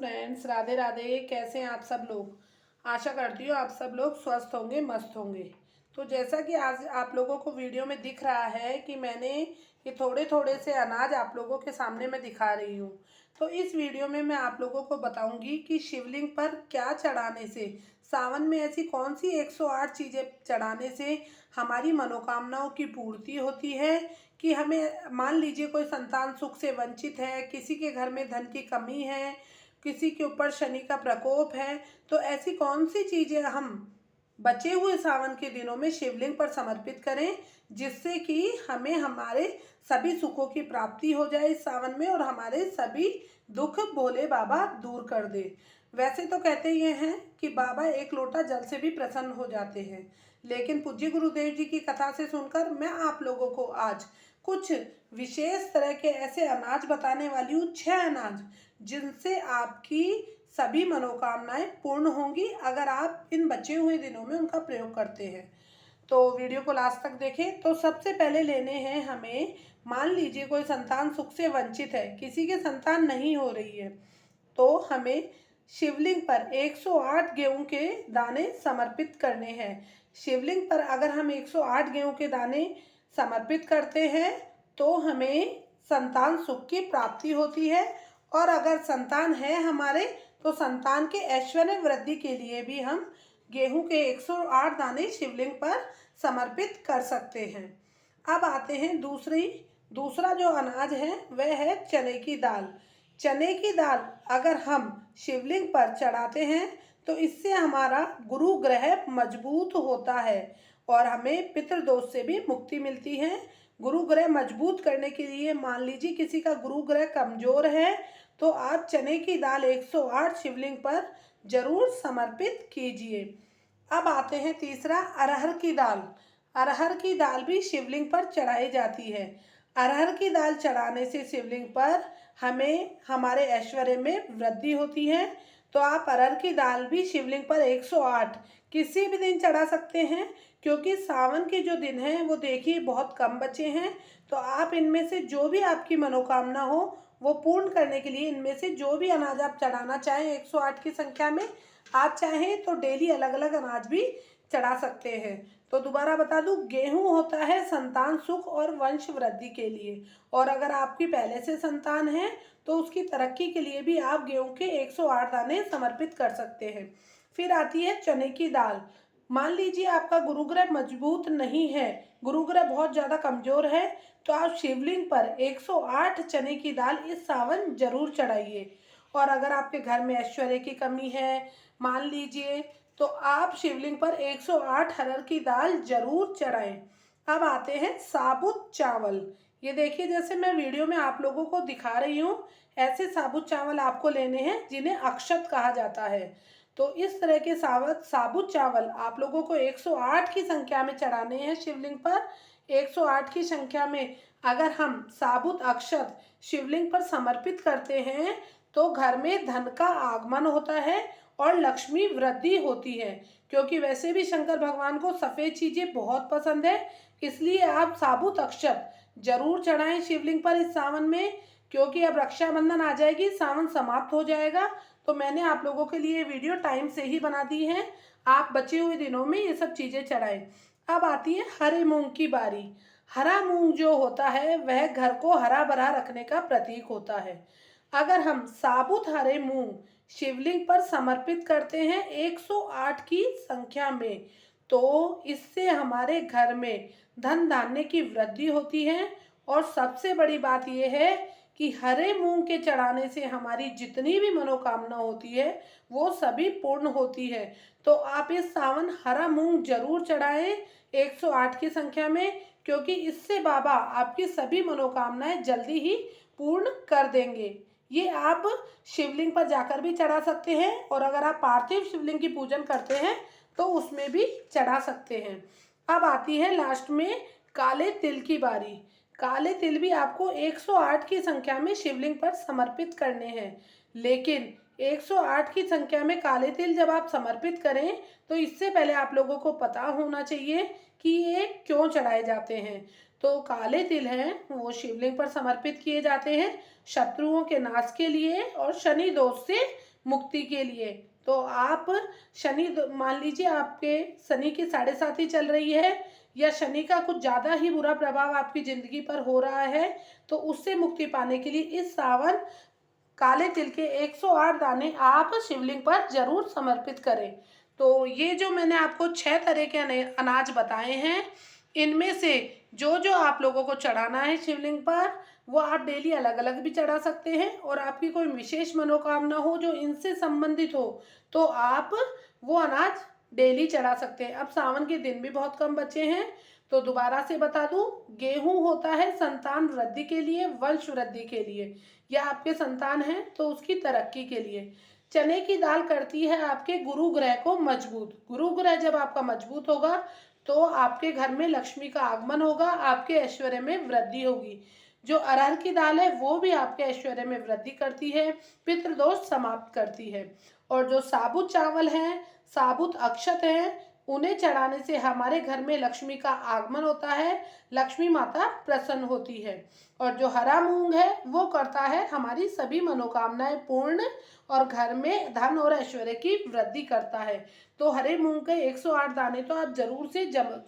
Friends, Radhe Radhe. कैसे हैं आप सब लोग। आशा करती हूँ आप सब लोग स्वस्थ होंगे, मस्त होंगे। तो जैसा कि आज आप लोगों को वीडियो में दिख रहा है कि मैंने ये थोड़े थोड़े से अनाज आप लोगों के सामने मैं दिखा रही हूँ। तो इस वीडियो में मैं आप लोगों को बताऊंगी कि शिवलिंग पर क्या चढ़ाने से, सावन में ऐसी कौन सी 108 चीज़ें चढ़ाने से हमारी मनोकामनाओं की पूर्ति होती है। कि हमें मान लीजिए कोई संतान सुख से वंचित है, किसी के घर में धन की कमी है, किसी के ऊपर शनि का प्रकोप है, तो ऐसी कौन सी चीज़ें हम बचे हुए सावन के दिनों में शिवलिंग पर समर्पित करें जिससे कि हमें हमारे सभी सुखों की प्राप्ति हो जाए इस सावन में और हमारे सभी दुख भोले बाबा दूर कर दे। वैसे तो कहते ये हैं कि बाबा एक लोटा जल से भी प्रसन्न हो जाते हैं, लेकिन पूज्य गुरुदेव जी की कथा से सुनकर मैं आप लोगों को आज कुछ विशेष तरह के ऐसे अनाज बताने वाली हूँ, 6 अनाज जिनसे आपकी सभी मनोकामनाएं पूर्ण होंगी अगर आप इन बचे हुए दिनों में उनका प्रयोग करते हैं। तो वीडियो को लास्ट तक देखें। तो सबसे पहले लेने हैं हमें, मान लीजिए कोई संतान सुख से वंचित है, किसी के संतान नहीं हो रही है, तो हमें शिवलिंग पर 108 गेहूं के दाने समर्पित करने हैं। शिवलिंग पर अगर हम 108 गेहूं के दाने समर्पित करते हैं तो हमें संतान सुख की प्राप्ति होती है, और अगर संतान है हमारे तो संतान के ऐश्वर्य वृद्धि के लिए भी हम गेहूं के 108 दाने शिवलिंग पर समर्पित कर सकते हैं। अब आते हैं दूसरा जो अनाज है वह है चने की दाल। चने की दाल अगर हम शिवलिंग पर चढ़ाते हैं तो इससे हमारा गुरु ग्रह मजबूत होता है और हमें पितृदोष से भी मुक्ति मिलती है। गुरु ग्रह मजबूत करने के लिए मान लीजिए किसी का गुरु ग्रह कमजोर है तो आप चने की दाल 108 शिवलिंग पर जरूर समर्पित कीजिए। अब आते हैं तीसरा, अरहर की दाल। अरहर की दाल भी शिवलिंग पर चढ़ाई जाती है। अरहर की दाल चढ़ाने से शिवलिंग पर हमें हमारे ऐश्वर्य में वृद्धि होती है। तो आप अरहर की दाल भी शिवलिंग पर 108 किसी भी दिन चढ़ा सकते हैं, क्योंकि सावन के जो दिन हैं वो देखिए बहुत कम बचे हैं। तो आप इनमें से जो भी आपकी मनोकामना हो वो पूर्ण करने के लिए इनमें से जो भी अनाज आप चढ़ाना चाहें 108 की संख्या में, आप चाहें तो डेली अलग अलग अनाज भी चढ़ा सकते हैं। तो दोबारा बता दूं, गेहूं होता है संतान सुख और वंश वृद्धि के लिए, और अगर आपकी पहले से संतान है तो उसकी तरक्की के लिए भी आप गेहूं के 108 दाने समर्पित कर सकते हैं। फिर आती है चने की दाल। मान लीजिए आपका गुरुग्रह मजबूत नहीं है, गुरुग्रह बहुत ज़्यादा कमजोर है, तो आप शिवलिंग पर 108 चने की दाल इस सावन जरूर चढ़ाइए। और अगर आपके घर में ऐश्वर्य की कमी है मान लीजिए, तो आप शिवलिंग पर 108 हरहर की दाल जरूर चढ़ाएं। अब आते हैं साबुत चावल। ये देखिए जैसे मैं वीडियो में आप लोगों को दिखा रही हूँ, ऐसे साबुत चावल आपको लेने हैं जिन्हें अक्षत कहा जाता है। तो इस तरह के साबुत चावल आप लोगों को 108 की संख्या में चढ़ाने हैं शिवलिंग पर। 108 की संख्या में अगर हम साबुत अक्षत शिवलिंग पर समर्पित करते हैं तो घर में धन का आगमन होता है और लक्ष्मी वृद्धि होती है। क्योंकि वैसे भी शंकर भगवान को सफ़ेद चीज़ें बहुत पसंद है, इसलिए आप साबुत अक्षत जरूर चढ़ाएं शिवलिंग पर इस सावन में। क्योंकि अब रक्षाबंधन आ जाएगी, सावन समाप्त हो जाएगा, तो मैंने आप लोगों के लिए वीडियो टाइम से ही बना दी है। आप बचे हुए दिनों में ये सब चीज़ें चढ़ाएं। अब आती है हरे मूंग की बारी। हरा मूंग जो होता है वह घर को हरा भरा रखने का प्रतीक होता है। अगर हम साबुत हरे मूंग शिवलिंग पर समर्पित करते हैं 108 की संख्या में, तो इससे हमारे घर में धन धान्य की वृद्धि होती है। और सबसे बड़ी बात यह है कि हरे मूंग के चढ़ाने से हमारी जितनी भी मनोकामना होती है वो सभी पूर्ण होती है। तो आप इस सावन हरा मूंग जरूर चढ़ाएं 108 की संख्या में, क्योंकि इससे बाबा आपकी सभी मनोकामनाएं जल्दी ही पूर्ण कर देंगे। ये आप शिवलिंग पर जाकर भी चढ़ा सकते हैं, और अगर आप पार्थिव शिवलिंग की पूजन करते हैं तो उसमें भी चढ़ा सकते हैं। अब आती है लास्ट में काले तिल की बारी। काले तिल भी आपको 108 की संख्या में शिवलिंग पर समर्पित करने हैं, लेकिन 108 की संख्या में काले तिल जब आप समर्पित करें तो इससे पहले आप लोगों को पता होना चाहिए कि ये क्यों चढ़ाए जाते हैं। तो काले तिल हैं वो शिवलिंग पर समर्पित किए जाते हैं शत्रुओं के नाश के लिए और शनि दोष से मुक्ति के लिए। तो आप शनि, मान लीजिए आपके शनि की 7.5 ही चल रही है या शनि का कुछ ज़्यादा ही बुरा प्रभाव आपकी ज़िंदगी पर हो रहा है, तो उससे मुक्ति पाने के लिए इस सावन काले तिल के 108 दाने आप शिवलिंग पर जरूर समर्पित करें। तो ये जो मैंने आपको 6 तरह के अनाज बताए हैं, इनमें से जो जो आप लोगों को चढ़ाना है शिवलिंग पर, वो आप डेली अलग अलग भी चढ़ा सकते हैं। और आपकी कोई विशेष मनोकामना हो जो इनसे संबंधित हो, तो आप वो अनाज डेली चढ़ा सकते हैं। अब सावन के दिन भी बहुत कम बचे हैं, तो दोबारा से बता दूं, गेहूं होता है संतान वृद्धि के लिए, वंश वृद्धि के लिए, या आपके संतान है तो उसकी तरक्की के लिए। चने की दाल करती है आपके गुरु ग्रह को मजबूत। गुरु ग्रह जब आपका मजबूत होगा तो आपके घर में लक्ष्मी का आगमन होगा, आपके ऐश्वर्य में वृद्धि होगी। जो अरहर की दाल है वो भी आपके ऐश्वर्य में वृद्धि करती है, पितृदोष समाप्त करती है। और जो साबुत चावल हैं, साबुत अक्षत हैं, उन्हें चढ़ाने से हमारे घर में लक्ष्मी का आगमन होता है, लक्ष्मी माता प्रसन्न होती है। और जो हरा मूंग है वो करता है हमारी सभी मनोकामनाएं पूर्ण, और घर में धन और ऐश्वर्य की वृद्धि करता है। तो हरे मूंग के 108 दाने तो आप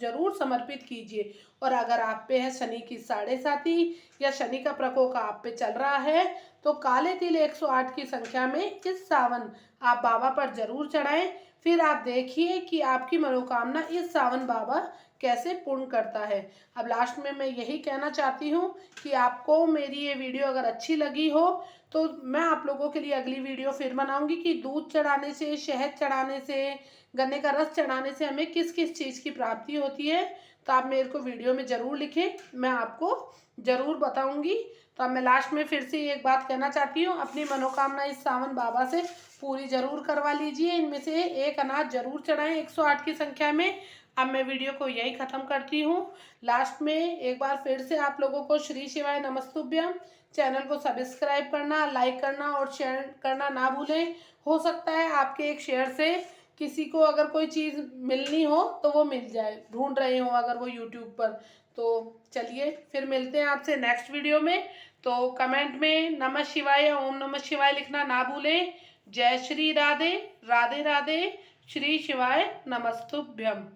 जरूर समर्पित कीजिए। और अगर आप पे है शनि की 7.5 या शनि का प्रकोप आप पे चल रहा है, तो काले तिल 108 की संख्या में इस सावन आप बाबा पर जरूर चढ़ाएं। फिर आप देखिए कि आपकी मनोकामना इस सावन बाबा कैसे पूर्ण करता है। अब लास्ट में मैं यही कहना चाहती हूँ कि आपको मेरी ये वीडियो अगर अच्छी लगी हो, तो मैं आप लोगों के लिए अगली वीडियो फिर बनाऊंगी कि दूध चढ़ाने से, शहद चढ़ाने से, गन्ने का रस चढ़ाने से हमें किस किस चीज़ की प्राप्ति होती है। तो आप मेरे को वीडियो में ज़रूर लिखें, मैं आपको ज़रूर बताऊंगी। तो अब मैं लास्ट में फिर से एक बात कहना चाहती हूँ, अपनी मनोकामना इस सावन बाबा से पूरी ज़रूर करवा लीजिए। इनमें से एक अनाज ज़रूर चढ़ाएं 108 की संख्या में। अब मैं वीडियो को यही ख़त्म करती हूँ। लास्ट में एक बार फिर से आप लोगों को श्री शिवाय नमस्तुभ्यम। चैनल को सब्सक्राइब करना, लाइक करना और शेयर करना ना भूलें। हो सकता है आपके एक शेयर से किसी को अगर कोई चीज़ मिलनी हो तो वो मिल जाए, ढूंढ रहे हो अगर वो यूट्यूब पर। तो चलिए फिर मिलते हैं आपसे नेक्स्ट वीडियो में। तो कमेंट में नमः शिवाय या ओम नमः शिवाय लिखना ना भूलें। जय श्री राधे, राधे राधे, श्री शिवाय नमस्तुभ्यम।